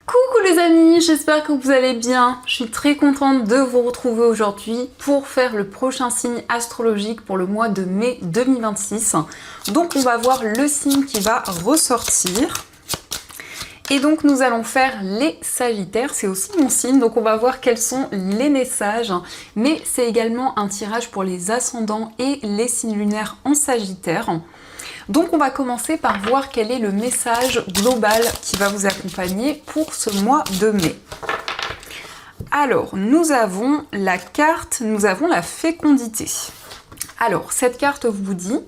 Coucou les amis, j'espère que vous allez bien. Je suis très contente de vous retrouver aujourd'hui pour faire le prochain signe astrologique pour le mois de mai 2026. Donc on va voir le signe qui va ressortir. Et donc nous allons faire les Sagittaires, c'est aussi mon signe, donc on va voir quels sont les messages. Mais c'est également un tirage pour les ascendants et les signes lunaires en Sagittaire. Donc on va commencer par voir quel est le message global qui va vous accompagner pour ce mois de mai. Alors, nous avons la carte, nous avons la fécondité. Alors, cette carte vous dit,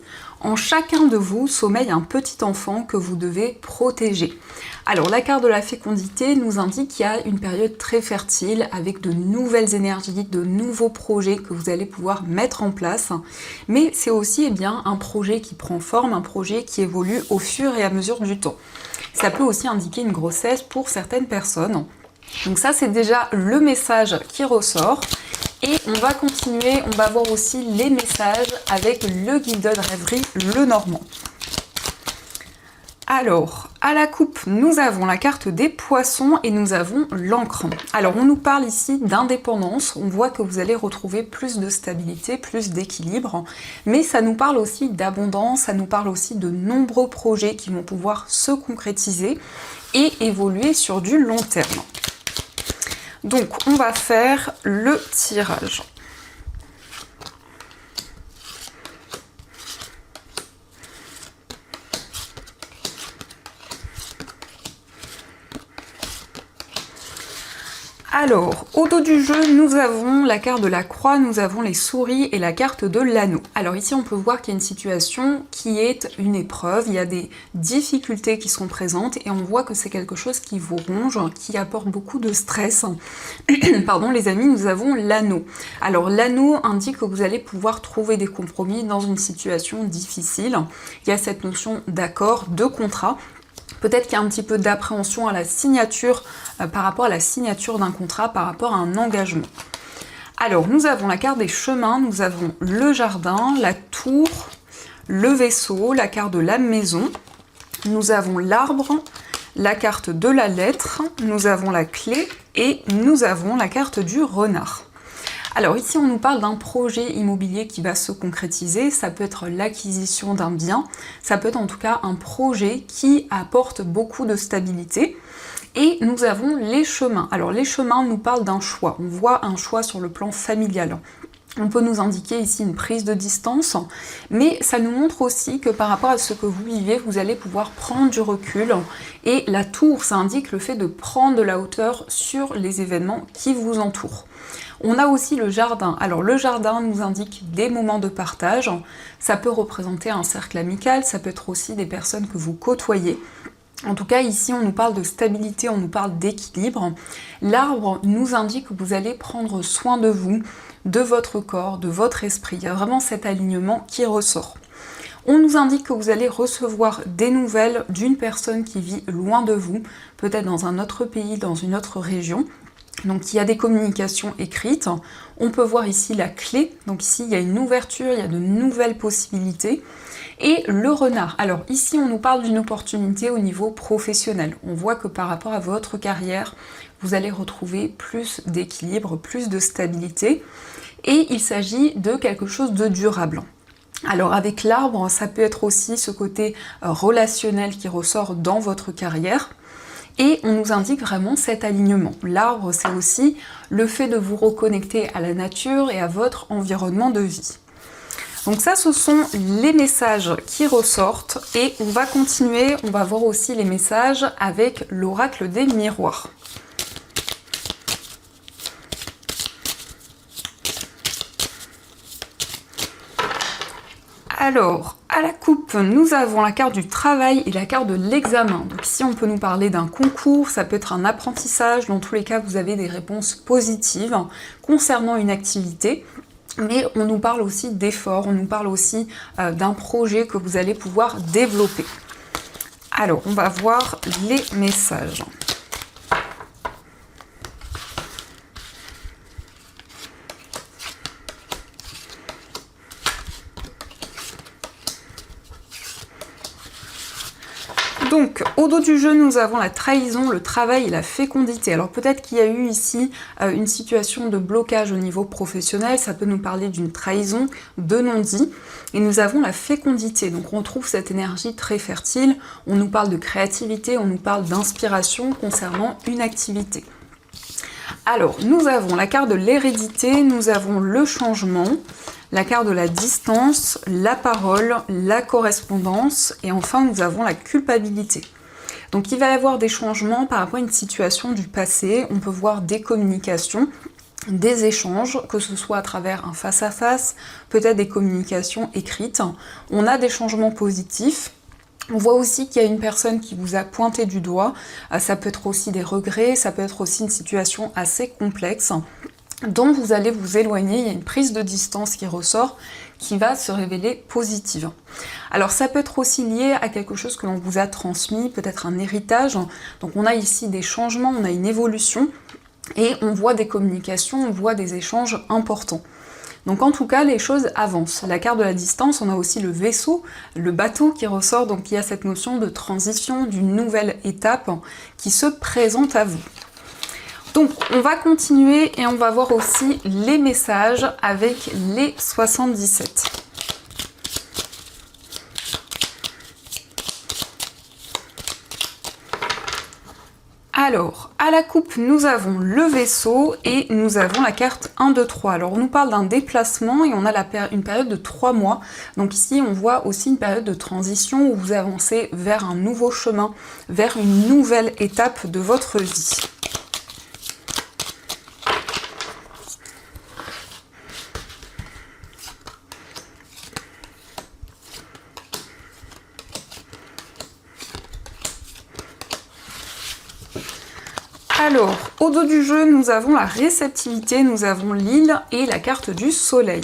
en chacun de vous sommeille un petit enfant que vous devez protéger. Alors, la carte de la fécondité nous indique qu'il y a une période très fertile avec de nouvelles énergies, de nouveaux projets que vous allez pouvoir mettre en place. Mais c'est aussi un projet qui prend forme, un projet qui évolue au fur et à mesure du temps. Ça peut aussi indiquer une grossesse pour certaines personnes. Donc ça, c'est déjà le message qui ressort. Et on va continuer, on va voir aussi les messages avec le guide de rêverie, le Normand. Alors, à la coupe, nous avons la carte des poissons et nous avons l'encre. Alors, on nous parle ici d'indépendance. On voit que vous allez retrouver plus de stabilité, plus d'équilibre. Mais ça nous parle aussi d'abondance, ça nous parle aussi de nombreux projets qui vont pouvoir se concrétiser et évoluer sur du long terme. Donc, on va faire le tirage. Alors, au dos du jeu, nous avons la carte de la croix, nous avons les souris et la carte de l'anneau. Alors ici, on peut voir qu'il y a une situation qui est une épreuve, il y a des difficultés qui sont présentes et on voit que c'est quelque chose qui vous ronge, qui apporte beaucoup de stress. Pardon les amis, nous avons l'anneau. Alors l'anneau indique que vous allez pouvoir trouver des compromis dans une situation difficile. Il y a cette notion d'accord, de contrat. Peut-être qu'il y a un petit peu d'appréhension à la signature, par rapport à la signature d'un contrat, par rapport à un engagement. Alors, nous avons la carte des chemins, nous avons le jardin, la tour, le vaisseau, la carte de la maison, nous avons l'arbre, la carte de la lettre, nous avons la clé et nous avons la carte du renard. Alors ici, on nous parle d'un projet immobilier qui va se concrétiser, ça peut être l'acquisition d'un bien, ça peut être en tout cas un projet qui apporte beaucoup de stabilité. Et nous avons les chemins. Alors les chemins nous parlent d'un choix, on voit un choix sur le plan familial. On peut nous indiquer ici une prise de distance, mais ça nous montre aussi que par rapport à ce que vous vivez, vous allez pouvoir prendre du recul. Et la tour, ça indique le fait de prendre de la hauteur sur les événements qui vous entourent. On a aussi le jardin. Alors le jardin nous indique des moments de partage. Ça peut représenter un cercle amical, ça peut être aussi des personnes que vous côtoyez. En tout cas, ici, on nous parle de stabilité, on nous parle d'équilibre. L'arbre nous indique que vous allez prendre soin de vous, de votre corps, de votre esprit. Il y a vraiment cet alignement qui ressort. On nous indique que vous allez recevoir des nouvelles d'une personne qui vit loin de vous, peut-être dans un autre pays, dans une autre région. Donc il y a des communications écrites. On peut voir ici la clé. Donc ici, il y a une ouverture, il y a de nouvelles possibilités. Et le renard. Alors ici, on nous parle d'une opportunité au niveau professionnel. On voit que par rapport à votre carrière, vous allez retrouver plus d'équilibre, plus de stabilité. Et il s'agit de quelque chose de durable. Alors avec l'arbre, ça peut être aussi ce côté relationnel qui ressort dans votre carrière. Et on nous indique vraiment cet alignement. L'arbre, c'est aussi le fait de vous reconnecter à la nature et à votre environnement de vie. Donc ça, ce sont les messages qui ressortent et on va continuer, on va voir aussi les messages avec l'oracle des miroirs. Alors, à la coupe, nous avons la carte du travail et la carte de l'examen. Donc ici, on peut nous parler d'un concours, ça peut être un apprentissage. Dans tous les cas, vous avez des réponses positives concernant une activité. Mais on nous parle aussi d'efforts, on nous parle aussi d'un projet que vous allez pouvoir développer. Alors, on va voir les messages. Donc, au dos du jeu, nous avons la trahison, le travail et la fécondité. Alors peut-être qu'il y a eu ici une situation de blocage au niveau professionnel, ça peut nous parler d'une trahison, de non-dit. Et nous avons la fécondité, donc on trouve cette énergie très fertile, on nous parle de créativité, on nous parle d'inspiration concernant une activité. Alors, nous avons la carte de l'hérédité, nous avons le changement, la carte de la distance, la parole, la correspondance, et enfin nous avons la culpabilité. Donc il va y avoir des changements par rapport à une situation du passé, on peut voir des communications, des échanges, que ce soit à travers un face-à-face, peut-être des communications écrites. On a des changements positifs. On voit aussi qu'il y a une personne qui vous a pointé du doigt, ça peut être aussi des regrets, ça peut être aussi une situation assez complexe, dont vous allez vous éloigner, il y a une prise de distance qui ressort, qui va se révéler positive. Alors ça peut être aussi lié à quelque chose que l'on vous a transmis, peut-être un héritage, donc on a ici des changements, on a une évolution, et on voit des communications, on voit des échanges importants. Donc en tout cas, les choses avancent. La carte de la distance, on a aussi le vaisseau, le bateau qui ressort, donc il y a cette notion de transition, d'une nouvelle étape qui se présente à vous. Donc on va continuer et on va voir aussi les messages avec les 77. Alors, à la coupe, nous avons le vaisseau et nous avons la carte 1, 2, 3. Alors, on nous parle d'un déplacement et on a une période de 3 mois. Donc ici, on voit aussi une période de transition où vous avancez vers un nouveau chemin, vers une nouvelle étape de votre vie. Alors, au dos du jeu, nous avons la réceptivité, nous avons l'île et la carte du soleil.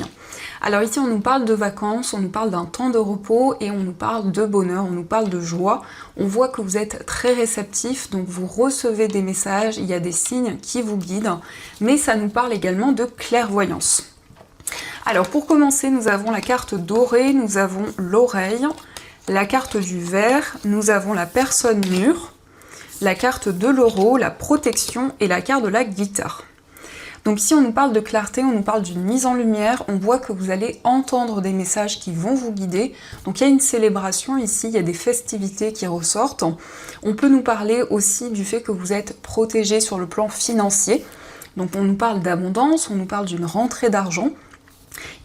Alors ici, on nous parle de vacances, on nous parle d'un temps de repos et on nous parle de bonheur, on nous parle de joie. On voit que vous êtes très réceptif, donc vous recevez des messages, il y a des signes qui vous guident, mais ça nous parle également de clairvoyance. Alors pour commencer, nous avons la carte dorée, nous avons l'oreille, la carte du verre, nous avons la personne mûre, la carte de l'euro, la protection et la carte de la guitare. Donc ici on nous parle de clarté, on nous parle d'une mise en lumière, on voit que vous allez entendre des messages qui vont vous guider. Donc il y a une célébration ici, il y a des festivités qui ressortent. On peut nous parler aussi du fait que vous êtes protégé sur le plan financier. Donc on nous parle d'abondance, on nous parle d'une rentrée d'argent.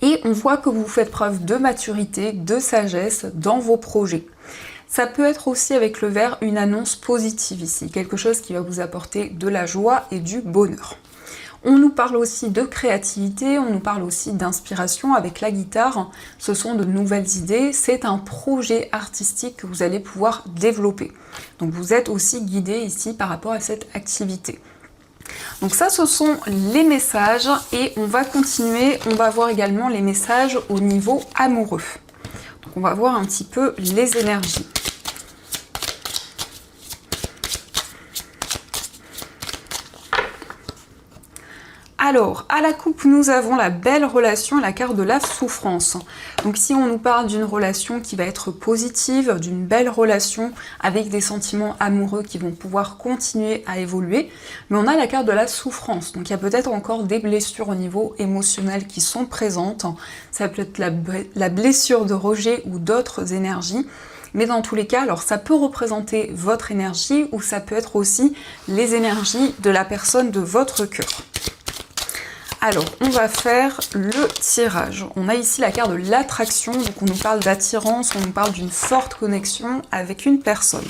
Et on voit que vous faites preuve de maturité, de sagesse dans vos projets. Ça peut être aussi avec le verre une annonce positive ici, quelque chose qui va vous apporter de la joie et du bonheur. On nous parle aussi de créativité, on nous parle aussi d'inspiration avec la guitare. Ce sont de nouvelles idées, c'est un projet artistique que vous allez pouvoir développer. Donc vous êtes aussi guidé ici par rapport à cette activité. Donc ça, ce sont les messages et on va continuer, on va voir également les messages au niveau amoureux. Donc on va voir un petit peu les énergies. Alors, à la coupe, nous avons la belle relation et la carte de la souffrance. Donc si on nous parle d'une relation qui va être positive, d'une belle relation avec des sentiments amoureux qui vont pouvoir continuer à évoluer, mais on a la carte de la souffrance. Donc il y a peut-être encore des blessures au niveau émotionnel qui sont présentes. Ça peut être la blessure de rejet ou d'autres énergies. Mais dans tous les cas, alors ça peut représenter votre énergie ou ça peut être aussi les énergies de la personne de votre cœur. Alors, on va faire le tirage. On a ici la carte de l'attraction, donc on nous parle d'attirance, on nous parle d'une forte connexion avec une personne.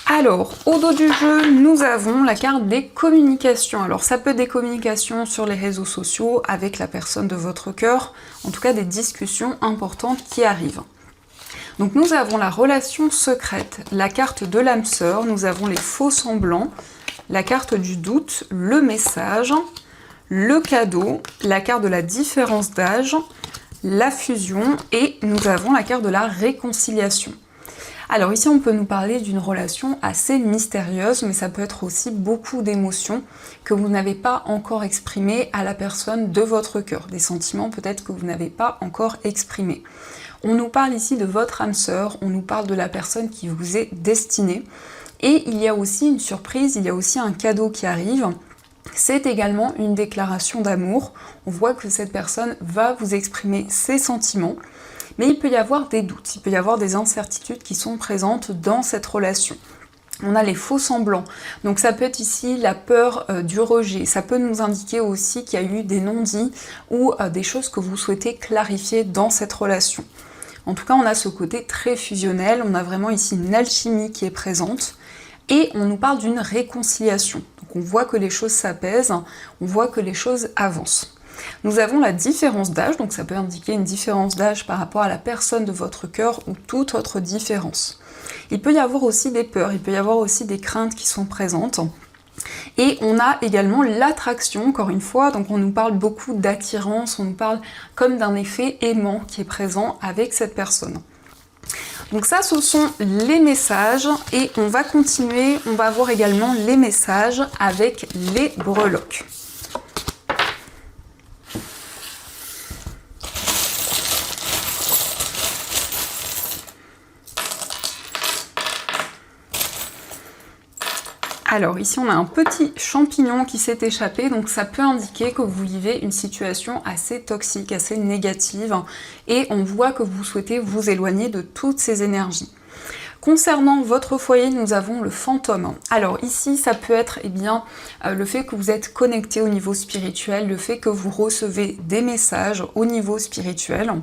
Alors, au dos du jeu, nous avons la carte des communications. Alors, ça peut être des communications sur les réseaux sociaux avec la personne de votre cœur, en tout cas des discussions importantes qui arrivent. Donc, nous avons la relation secrète, la carte de l'âme sœur, nous avons les faux semblants, la carte du doute, le message, le cadeau, la carte de la différence d'âge, la fusion et nous avons la carte de la réconciliation. Alors ici on peut nous parler d'une relation assez mystérieuse, mais ça peut être aussi beaucoup d'émotions que vous n'avez pas encore exprimées à la personne de votre cœur, des sentiments peut-être que vous n'avez pas encore exprimés. On nous parle ici de votre âme sœur, on nous parle de la personne qui vous est destinée, et il y a aussi une surprise, il y a aussi un cadeau qui arrive. C'est également une déclaration d'amour. On voit que cette personne va vous exprimer ses sentiments, mais il peut y avoir des doutes, il peut y avoir des incertitudes qui sont présentes dans cette relation. On a les faux semblants, donc ça peut être ici la peur du rejet, ça peut nous indiquer aussi qu'il y a eu des non-dits ou des choses que vous souhaitez clarifier dans cette relation. En tout cas, on a ce côté très fusionnel, on a vraiment ici une alchimie qui est présente, et on nous parle d'une réconciliation. Donc on voit que les choses s'apaisent, on voit que les choses avancent. Nous avons la différence d'âge, donc ça peut indiquer une différence d'âge par rapport à la personne de votre cœur ou toute autre différence. Il peut y avoir aussi des peurs, il peut y avoir aussi des craintes qui sont présentes. Et on a également l'attraction, encore une fois, donc on nous parle beaucoup d'attirance, on nous parle comme d'un effet aimant qui est présent avec cette personne. Donc ça, ce sont les messages, et on va continuer, on va voir également les messages avec les breloques. Alors ici on a un petit champignon qui s'est échappé, donc ça peut indiquer que vous vivez une situation assez toxique, assez négative, et on voit que vous souhaitez vous éloigner de toutes ces énergies. Concernant votre foyer, nous avons le fantôme. Alors ici, ça peut être le fait que vous êtes connecté au niveau spirituel, le fait que vous recevez des messages au niveau spirituel.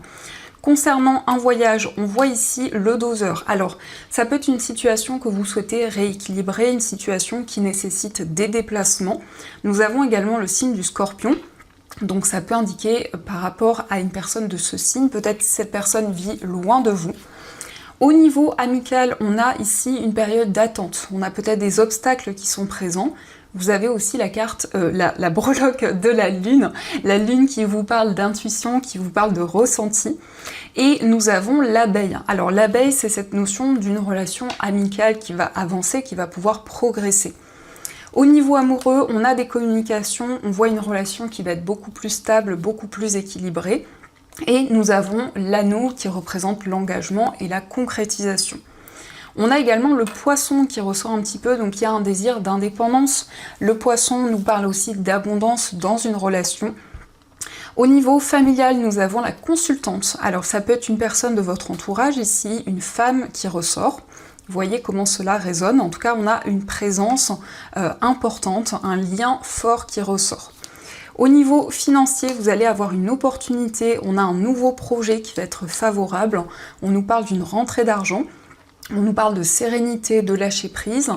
Concernant un voyage, on voit ici le doseur. Alors, ça peut être une situation que vous souhaitez rééquilibrer, une situation qui nécessite des déplacements. Nous avons également le signe du Scorpion. Donc ça peut indiquer par rapport à une personne de ce signe, peut-être que cette personne vit loin de vous. Au niveau amical, on a ici une période d'attente. On a peut-être des obstacles qui sont présents. Vous avez aussi la carte, la breloque de la lune qui vous parle d'intuition, qui vous parle de ressenti. Et nous avons l'abeille. Alors l'abeille, c'est cette notion d'une relation amicale qui va avancer, qui va pouvoir progresser. Au niveau amoureux, on a des communications, on voit une relation qui va être beaucoup plus stable, beaucoup plus équilibrée. Et nous avons l'anneau qui représente l'engagement et la concrétisation. On a également le poisson qui ressort un petit peu, donc il y a un désir d'indépendance. Le poisson nous parle aussi d'abondance dans une relation. Au niveau familial, nous avons la consultante. Alors ça peut être une personne de votre entourage ici, une femme qui ressort. Vous voyez comment cela résonne. En tout cas, on a une présence importante, un lien fort qui ressort. Au niveau financier, vous allez avoir une opportunité, on a un nouveau projet qui va être favorable. On nous parle d'une rentrée d'argent. On nous parle de sérénité, de lâcher prise,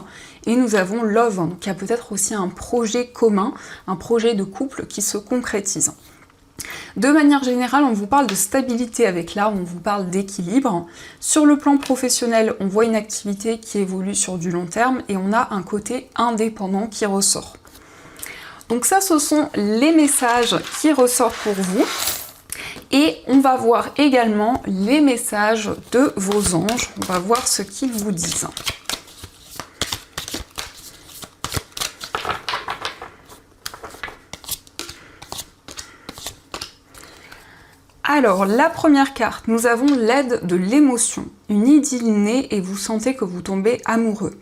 et nous avons Love, donc il y a peut-être aussi un projet commun, un projet de couple qui se concrétise. De manière générale, on vous parle de stabilité avec l'arbre, on vous parle d'équilibre. Sur le plan professionnel, on voit une activité qui évolue sur du long terme, et on a un côté indépendant qui ressort. Donc ça, ce sont les messages qui ressortent pour vous. Et on va voir également les messages de vos anges. On va voir ce qu'ils vous disent. Alors, la première carte, nous avons l'aide de l'émotion. Une idylle naît et vous sentez que vous tombez amoureux.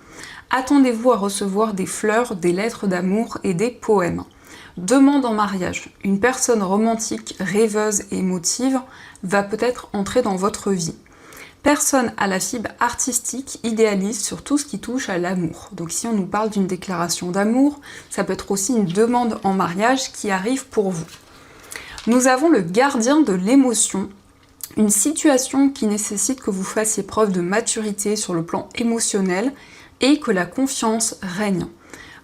Attendez-vous à recevoir des fleurs, des lettres d'amour et des poèmes. Demande en mariage. Une personne romantique, rêveuse et émotive va peut-être entrer dans votre vie. Personne à la fibre artistique idéaliste sur tout ce qui touche à l'amour. Donc si on nous parle d'une déclaration d'amour, ça peut être aussi une demande en mariage qui arrive pour vous. Nous avons le gardien de l'émotion, une situation qui nécessite que vous fassiez preuve de maturité sur le plan émotionnel et que la confiance règne.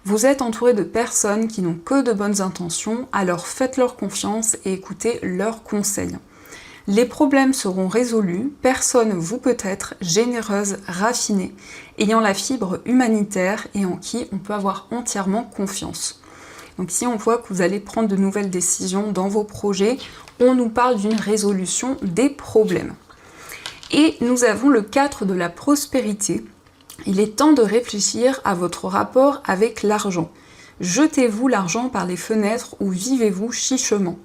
Vous êtes entouré de personnes qui n'ont que de bonnes intentions, alors faites-leur confiance et écoutez leurs conseils. Les problèmes seront résolus, personne vous peut être généreuse, raffinée, ayant la fibre humanitaire et en qui on peut avoir entièrement confiance. Donc si on voit que vous allez prendre de nouvelles décisions dans vos projets, on nous parle d'une résolution des problèmes. Et nous avons le 4 de la prospérité. Il est temps de réfléchir à votre rapport avec l'argent. Jetez-vous l'argent par les fenêtres ou vivez-vous chichement?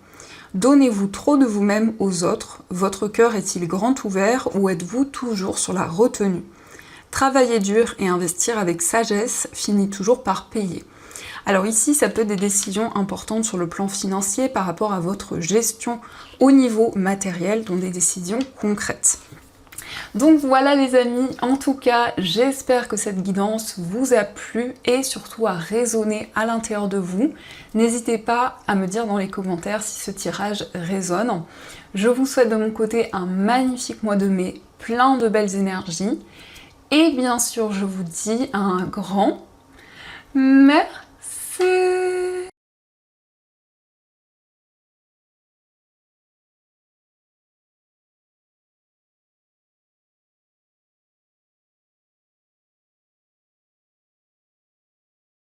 Donnez-vous trop de vous-même aux autres? Votre cœur est-il grand ouvert ou êtes-vous toujours sur la retenue? Travailler dur et investir avec sagesse finit toujours par payer. Alors ici, ça peut être des décisions importantes sur le plan financier par rapport à votre gestion au niveau matériel, donc des décisions concrètes. Donc voilà les amis, en tout cas, j'espère que cette guidance vous a plu et surtout a résonné à l'intérieur de vous. N'hésitez pas à me dire dans les commentaires si ce tirage résonne. Je vous souhaite de mon côté un magnifique mois de mai, plein de belles énergies. Et bien sûr, je vous dis un grand